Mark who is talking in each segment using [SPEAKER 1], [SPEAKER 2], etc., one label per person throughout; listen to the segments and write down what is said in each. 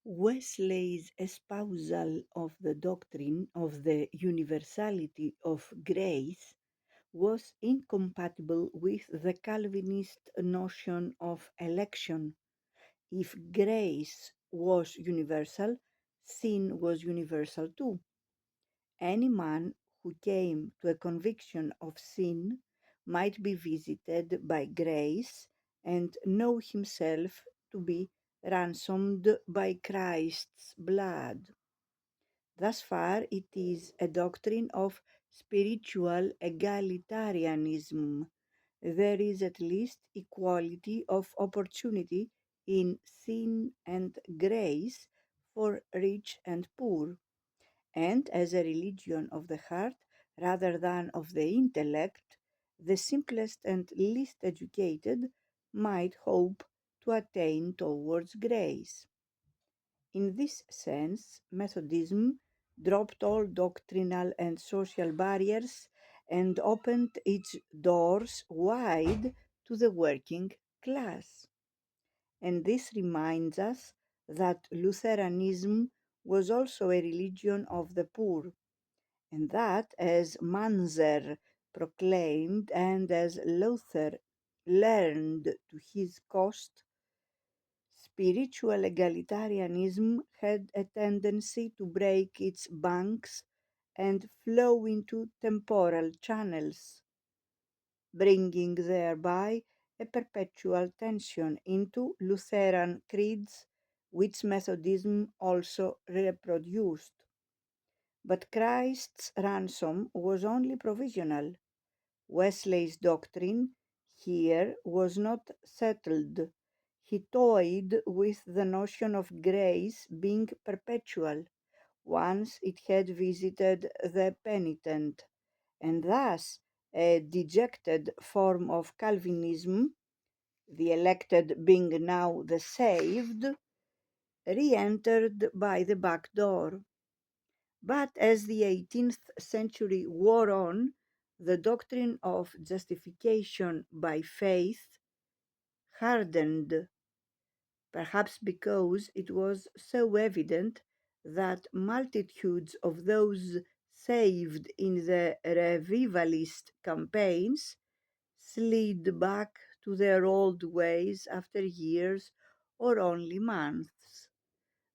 [SPEAKER 1] Wesley's espousal of the doctrine of the universality of grace was incompatible with the Calvinist notion of election. If grace was universal, sin was universal too. Any man who came to a conviction of sin might be visited by grace and know himself to be ransomed by Christ's blood. Thus far, it is a doctrine of spiritual egalitarianism. There is at least equality of opportunity in sin and grace for rich and poor, and as a religion of the heart rather than of the intellect, the simplest and least educated might hope to attain towards grace. In this sense, Methodism dropped all doctrinal and social barriers and opened its doors wide to the working class. And this reminds us that Lutheranism was also a religion of the poor, and that, as Manzer proclaimed and as Luther learned to his cost, spiritual egalitarianism had a tendency to break its banks and flow into temporal channels, bringing thereby a perpetual tension into Lutheran creeds, which Methodism also reproduced. But Christ's ransom was only provisional. Wesley's doctrine here was not settled. He toyed with the notion of grace being perpetual once it had visited the penitent, and thus a dejected form of Calvinism, the elected being now the saved, re entered by the back door. But as the 18th century wore on, the doctrine of justification by faith hardened, perhaps because it was so evident that multitudes of those saved in the revivalist campaigns slid back to their old ways after years or only months.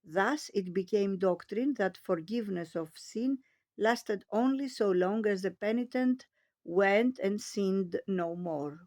[SPEAKER 1] Thus it became doctrine that forgiveness of sin lasted only so long as the penitent went and sinned no more.